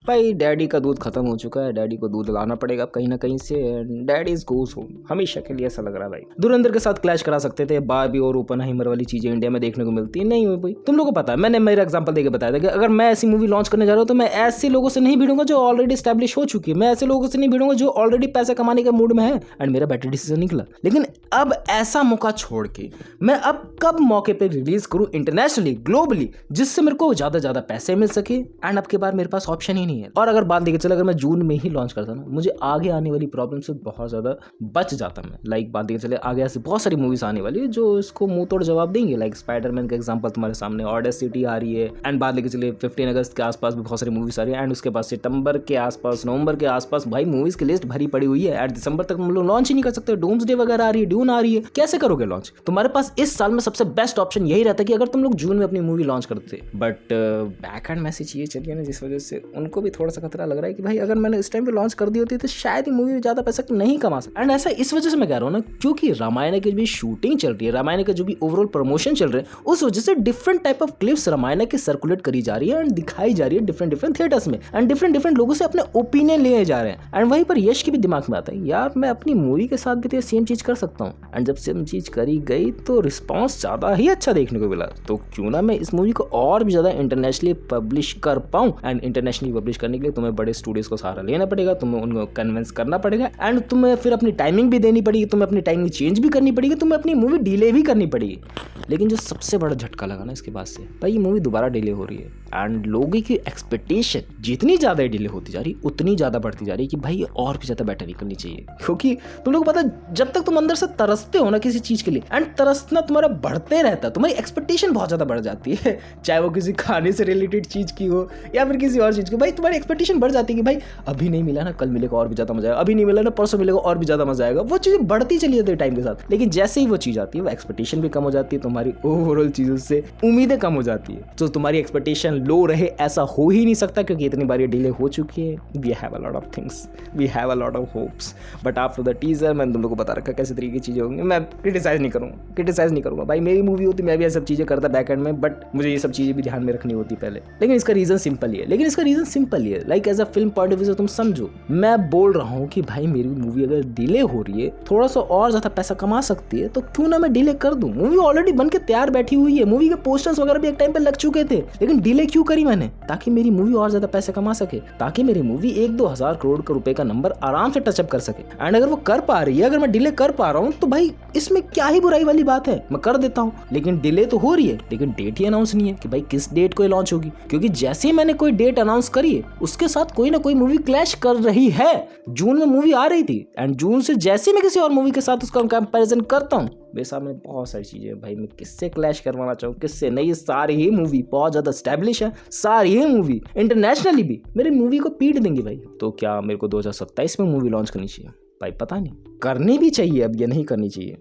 भाई डैडी का दूध खत्म हो चुका है, डैडी को दूध लाना पड़ेगा कहीं ना कहीं से। डैडी इज गोस होम, हमेशा के लिए ऐसा लग रहा है भाई। धुरंधर के साथ क्लैश करा सकते थे, बारबी और ओपेनहाइमर वाली चीजें इंडिया में देखने को मिलती नहीं हुई भाई। तुम लोगों को पता है, मैंने मेरा एग्जांपल देके बताया था कि अगर मैं ऐसी मूवी लॉन्च करने जा रहा हूँ तो मैं ऐसे लोगों से नहीं भिड़ूंगा जो ऑलरेडी स्टैब्लिश हो चुकी है, मैं ऐसे लोगों से नहीं भिड़ूंगा जो ऑलरेडी पैसा कमाने के मूड में है। एंड मेरा बेटर डिसीजन निकला। लेकिन अब ऐसा मौका छोड़ के मैं अब कब मौके पे रिलीज करूं इंटरनेशनली, ग्लोबली, जिससे मेरे को ज्यादा पैसे मिल सके। एंड अब के बाद मेरे पास ऑप्शन ही नहीं है। और अगर बात देखे चले, अगर मैं जून में ही लॉन्च करता ना, मुझे आगे आने वाली प्रॉब्लम से बहुत ज्यादा बच जाता मैं। लाइक बात देखे चले, आगे ऐसी बहुत सारी मूवीज आने वाली है जो इसको मुंह तोड़ जवाब देंगे। लाइक स्पाइडरमैन का एग्जांपल तुम्हारे सामने, ऑडेसिटी आ रही है। एंड बात लेके चले 15 अगस्त के आसपास भी बहुत सारी मूवीज आ रही है। एंड उसके बाद सितंबर के आसपास, नवंबर के आसपास भाई मूवीज की लिस्ट भरी पड़ी हुई है। एंड दिसंबर तक हम लोग लॉन्च ही नहीं कर सकते। डूम्सडे वगैरह आ रही है, ड्यून आ रही है, कैसे करोगे लॉन्च? तुम्हारे पास इस साल में सबसे बेस्ट ऑप्शन यही रहता है कि अगर तुम लोग जून में अपनी मूवी लॉन्च करते। बट बैक एंड मैसेज ये चलिए ना, जिस वजह से उनको भी थोड़ा सा खतरा लग रहा है कि भाई अगर मैंने इस टाइम पे लॉन्च कर दी होती तो शायद ये मूवी ज्यादा पैसा नहीं कमा सकती। एंड ऐसा इस वजह से मैं कह रहा हूँ ना, क्योंकि रामायण की भी शूटिंग चल रही है, रामायण का जो भी ओवरऑल प्रमोशन चल रहे हैं, उस वजह से different type of clips Ramayan के सर्कुलेट करी जा रही है एंड दिखाई जा रही है डिफरेंट थिएटर्स में। एंड डिफरेंट लोगों से अपने ओपिनियन लिए जा रहे हैं। एंड वहीं पर यश के भी दिमाग में आता है, यार मैं अपनी मूवी के साथ भी तो सेम चीज कर सकता हूँ। एंड जब सेम चीज करी गई तो रिस्पॉन्स ज्यादा ही अच्छा देखने को मिला, तो क्यों ना मैं इस मूवी को और भी ज्यादा इंटरनेशनली पब्लिश कर पाऊं। एंड इंटरनेशनली पब्लिश करने के लिए तुम्हें बड़े स्टूडियोज को सहारा लेना पड़ेगा, तुम्हें उनको कन्विंस करना पड़ेगा। एंड तुम्हें फिर अपनी टाइमिंग भी देनी पड़ेगी, तुम्हें अपनी टाइमिंग चेंज भी करनी पड़ेगी, तुम्हें अपनी मूवी डिले भी करनी पड़ेगी। लेकिन जो सबसे बड़ा झटका लगा ना इसके बाद से, भाई ये मूवी दोबारा डिले हो रही है। एंड लोगों की एक्सपेक्टेशन जितनी ज्यादा डिले होती जा रही उतनी ज्यादा बढ़ती जा रही है कि भाई और भी ज्यादा बेटर निकलनी चाहिए। क्योंकि तुम लोग पता है, जब तक तुम अंदर से तरसते हो ना किसी चीज के लिए, एंड तरसना तुम्हारा बढ़ते रहता है, तुम्हारी एक्सपेक्टेशन बहुत ज्यादा बढ़ जाती है। चाहे वो किसी खाने से रिलेटेड चीज की हो या फिर किसी और चीज की, भाई तुम्हारी एक्सपेक्टेशन बढ़ जाती है कि भाई अभी नहीं मिला ना, कल मिलेगा और भी ज्यादा मजा आएगा, अभी नहीं मिला ना, परसों मिलेगा और भी ज्यादा मजा आएगा। वो चीजें बढ़ती चली जाती है टाइम के साथ। लेकिन जैसे ही वो चीज आती है, वो एक्सपेक्टेशन भी कम हो जाती है, तुम्हारी ओवरऑल चीजों से उम्मीदें कम हो जाती है। तो तुम्हारी एक्सपेक्टेशन लो रहे ऐसा हो ही नहीं सकता, क्योंकि इतनी बार ये डिले हो चुकी है। We have a lot of things, we have a lot of hopes, but after the teaser मैंने तुम लोगों को बता रखा कैसे तरीके की चीजें होंगी। मैं क्रिटिसाइज नहीं करूंगा भाई, मेरी मूवी होती मैं भी ये सब चीजें करता बैक एंड में, बट मुझे ये सब चीजें भी ध्यान में रखनी होती पहले। लेकिन इसका रीजन सिंपल ही है, like as a film point of view से तुम समझो, मैं बोल रहा हूँ कि भाई मेरी मूवी अगर डिले हो रही है, थोड़ा सा और ज्यादा पैसा कमा सकती है, तो क्यों ना मैं डिले कर दूं। मूवी ऑलरेडी बन के तैयार बैठी हुई है, मूवी के पोस्टर्स वगैरह भी एक टाइम पे लग चुके थे, लेकिन डिले क्यों करी मैंने? ताकि मेरी मूवी और ज्यादा पैसे कमा सके, ताकि मेरी मूवी 1-2 हजार करोड़ के रुपए का नंबर आराम से टचअप कर सके। एंड अगर वो कर पा रही है, अगर मैं डिले कर पा रहा हूँ, तो भाई इसमें क्या ही बुराई वाली बात है, मैं कर देता हूँ। लेकिन डिले तो हो रही है, लेकिन डेट ही अनाउंस नहीं है कि भाई किस डेट को लॉन्च होगी। क्योंकि जैसे ही मैंने कोई डेट अनाउंस करी है, उसके साथ कोई ना कोई मूवी क्लैश कर रही है। जून में मूवी आ रही थी, एंड जून से जैसे मैं किसी और मूवी के साथ उसका कंपैरिजन करता हूँ, बेसाब में बहुत सारी चीजें भाई, मैं किससे क्लैश करवाना चाहूँ किससे नहीं। सारी ही मूवी बहुत ज्यादा स्टैब्लिश है, सारी ही मूवी इंटरनेशनली भी मेरी मूवी को पीट देंगी भाई। तो क्या मेरे को 2027 में मूवी लॉन्च करनी चाहिए? भाई पता नहीं, करनी भी चाहिए अब, ये नहीं करनी चाहिए।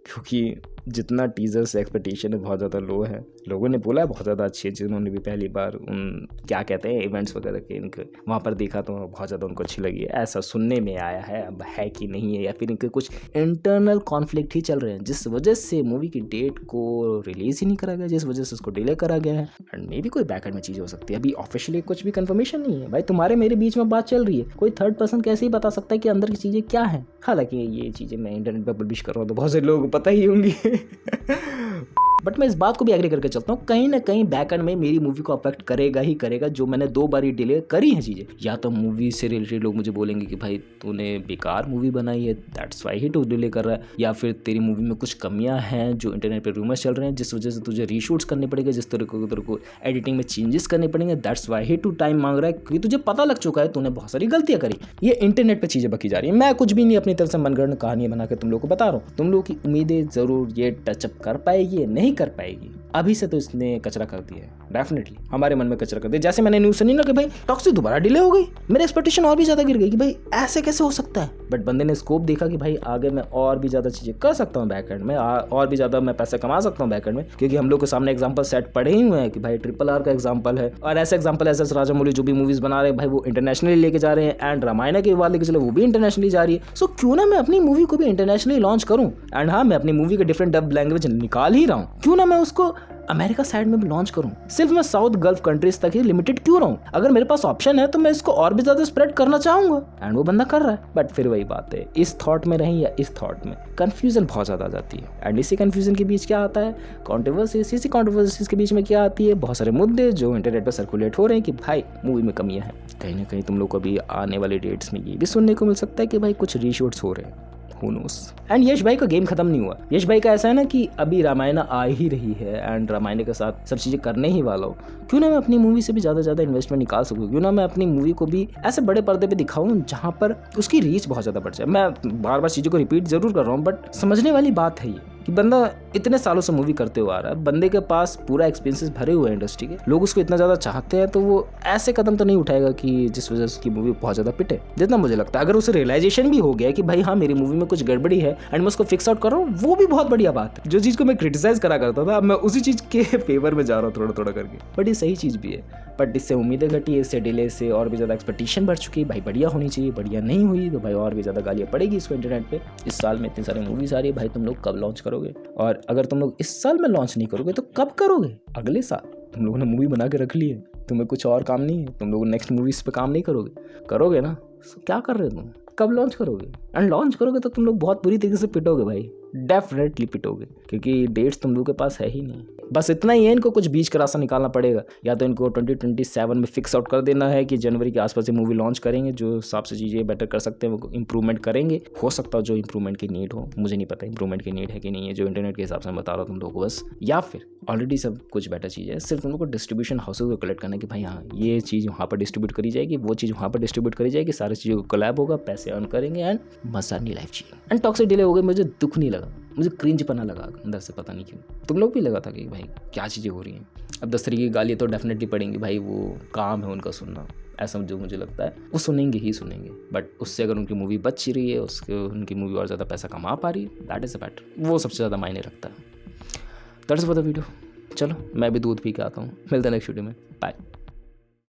क्योंकि जितना टीजर से एक्सपेक्टेशन है बहुत ज़्यादा लो है। लोगों ने बोला है बहुत ज़्यादा अच्छी है, जिन्होंने भी पहली बार उन क्या कहते हैं इवेंट्स वगैरह के इनके वहाँ पर देखा तो बहुत ज़्यादा उनको अच्छी लगी है, ऐसा सुनने में आया है। अब है कि नहीं है, या फिर इनके कुछ इंटरनल कॉन्फ्लिक्ट ही चल रहे हैं, जिस वजह से मूवी की डेट को रिलीज ही नहीं करा गया, जिस वजह से उसको डिले करा गया है। एंड मे भी कोई बैकएंड में चीज़ हो सकती है, अभी ऑफिशियली कुछ भी कंफर्मेशन नहीं है भाई। तुम्हारे मेरे बीच में बात चल रही है, कोई थर्ड पर्सन कैसे ही बता सकता है कि अंदर की चीज़ें क्या है। हालांकि ये चीज़ें मैं इंटरनेट पर पब्लिश कर रहा हूँ तो बहुत से लोगों को पता ही होंगी। बट मैं इस बात को भी एग्री करके चलता हूँ, कहीं ना कहीं बैकएंड में मेरी मूवी को अफेक्ट करेगा ही करेगा। जो मैंने 2 बार डिले करी हैं चीज़ें, या तो मूवी से रिलेटेड लोग मुझे बोलेंगे कि भाई तूने बेकार मूवी बनाई है, दैट्स वाई ही तू डिले कर रहा है, या फिर तेरी मूवी में कुछ कमियां हैं जो इंटरनेट पे रूमर्स चल रहे हैं, जिस वजह से तुझे रीशूट्स करने पड़ेंगे, जिस तरह को एडिटिंग में चेंजेस करने पड़ेंगे, दैट्स वाई ही तू टाइम मांग रहा है, क्योंकि तुझे पता लग चुका है तूने बहुत सारी गलतियां करी। ये इंटरनेट पर चीज़ें बकी जा रही है, मैं कुछ भी नहीं अपनी तरफ से मनगढ़ंत कहानियां बना के तुम लोग को बता रहा हूँ। तुम लोग की उम्मीदें जरूर ये टचअप कर पाएगी, नहीं कर पाएगी। अभी से तो इसने कचरा कर दिया है, डेफिनेटली हमारे मन में कचरा कर दिया। जैसे मैंने न्यूज़ सुनी ना कि भाई टॉक्सिक दोबारा डिले हो गई, मेरी एक्सपेक्टेशन और भी ज़्यादा गिर गई कि भाई ऐसे कैसे हो सकता है। बट बंदे ने स्कोप देखा कि भाई आगे मैं और भी ज़्यादा चीज़ें कर सकता हूँ बैकएंड में, और भी ज़्यादा मैं पैसे कमा सकता हूँ बैकएंड में, क्योंकि हम लोग के सामने एग्जाम्पल सेट पड़े ही हुए हैं कि भाई RRR का एग्जाम्पल है, और ऐसे एग्जाम्पल एस राजामौली जो भी मूवीज़ बना रहे हैं भाई वो इंटरनेशनली लेके जा रहे हैं, एंड रामायण के बाद लेके चले वो भी इंटरनेशनली जा रही है। सो क्यों ना मैं अपनी मूवी को भी इंटरनेशनली लॉन्च करूँ। एंड हाँ, मैं अपनी मूवी के डिफरेंट डब लैंग्वेज निकाल ही रहा हूँ, क्यों ना मैं उसको अमेरिका साइड में भी लॉन्च करूं? सिर्फ मैं साउथ गल्फ कंट्रीज तक ही लिमिटेड क्यों रहूं? अगर मेरे पास ऑप्शन है तो मैं इसको और भी ज्यादा स्प्रेड करना चाहूंगा। एंड वो बंदा कर रहा है। बट फिर वही बात है, इस थॉट में रहें या इस थॉट में, कंफ्यूजन बहुत ज्यादा आ जाती है। एंड इसी कंफ्यूजन के बीच क्या आता है, कॉन्ट्रोवर्सीज। इसी कॉन्ट्रोवर्सीज के बीच में क्या आती है, बहुत सारे मुद्दे जो इंटरनेट पर सर्कुलेट हो रहे हैं कि भाई मूवी में कमियां हैं। कहीं ना कहीं तुम लोग को अभी आने वाले डेट्स में ये भी सुनने को मिल सकता है कि भाई कुछ रीशूट्स हो रहे हैं। Who knows? एंड यश भाई का गेम खत्म नहीं हुआ। यश भाई का ऐसा है ना कि अभी रामायण आ ही रही है एंड रामायण के साथ सब चीज़ें करने ही वाला हूँ। क्यों ना मैं अपनी मूवी से भी ज़्यादा इन्वेस्टमेंट निकाल सकूँ, क्यों ना मैं अपनी मूवी को भी ऐसे बड़े पर्दे पे दिखाऊँ जहाँ पर उसकी रीच बहुत ज़्यादा बढ़ जाए। मैं बार बार चीज़ों को रिपीट ज़रूर कर रहा हूँ, बट समझने वाली बात है ये कि बंदा इतने सालों से मूवी करते हुआ आ रहा है, बंदे के पास पूरा एक्सपीरियंसेस भरे हुए हैं इंडस्ट्री के, लोग उसको इतना ज़्यादा चाहते हैं, तो वो ऐसे कदम तो नहीं उठाएगा कि जिस वजह से उसकी मूवी बहुत ज़्यादा पिटे। जितना मुझे लगता है अगर उसे रियलाइजेशन भी हो गया कि भाई हाँ मेरी मूवी में कुछ गड़बड़ी है एंड मैं उसको फिक्स आउट कर रहा हूँ, वो भी बहुत बढ़िया बात है। जो चीज़ को मैं क्रिटिसाइज करा करता था, अब मैं उसी चीज़ के फेवर में जा रहा हूँ थोड़ा करके। बट ये सही चीज़ भी है, बट इससे उम्मीदें घटी है, इससे डिले से और भी ज़्यादा एक्सपेक्टेशन बढ़ चुकी है। भाई बढ़िया होनी चाहिए, बढ़िया नहीं हुई तो भाई और भी ज़्यादा गालियाँ पड़ेगी इसको इंटरनेट पे। इस साल में इतनी सारी मूवीज आ रही है, भाई तुम लोग कब लॉन्च करोगे? और अगर तुम लोग इस साल में लॉन्च नहीं करोगे तो कब करोगे? अगले साल? तुम लोगों ने मूवी बना के रख ली है, तुम्हें कुछ और काम नहीं है, तुम लोग नेक्स्ट मूवीज पे काम नहीं करोगे ना? क्या कर रहे हो तुम? कब लॉन्च करोगे? एंड लॉन्च करोगे तो तुम लोग बहुत बुरी तरीके से पिटोगे भाई, डेफिनेटली पिटोगे, क्योंकि डेट्स तुम लोग के पास है ही नहीं। बस इतना ही है, इनको कुछ बीच का रास्ता निकालना पड़ेगा। या तो इनको 2027 में फिक्स आउट कर देना है कि जनवरी के आसपास ये मूवी लॉन्च करेंगे, जो हिसाब से चीज़ें बेटर कर सकते हैं वो इंप्रूवमेंट करेंगे। हो सकता है जो इंप्रूवमेंट की नीड हो, मुझे नहीं पता इंप्रूवमेंट की नीड है कि नहीं है, जो इंटरनेट के हिसाब से मैं बता रहा हूँ तुम लोगों को बस। या फिर ऑलरेडी सब कुछ बेटर चीज़ है, सिर्फ तुम लोग को डिस्ट्रीब्यूशन हाउसेज को कलेक्ट करना है कि भाई हाँ ये चीज़ वहाँ पर डिस्ट्रीब्यूट करी जाएगी, वो चीज़ वहाँ पर डिस्ट्रीब्यूट करी जाएगी, सारी चीज़ों को कोलैब होगा, पैसे अर्न करेंगे एंड मजा नहीं लाइफ चाहिए। एंड टॉक्सिक डिले हो गए, मुझे दुख नहीं लगा, मुझे क्रिंज पना लगा अंदर से, पता नहीं क्यों। तुम लोग भी लगा था कि भाई क्या चीज़ें हो रही हैं। अब 10 तरीके की गालियाँ तो डेफिनेटली पड़ेंगी भाई, वो काम है उनका सुनना, ऐसा जो मुझे लगता है वो सुनेंगे ही सुनेंगे। बट उससे अगर उनकी मूवी बच रही है, उसके उनकी मूवी और ज़्यादा पैसा कमा पा रही है, दैट इज़ अ बेटर, वो सबसे ज़्यादा मायने रखता है। That's for the video. चलो मैं भी दूध पी के आता हूँ, मिलते हैं नेक्स्ट वीडियो में, बाय।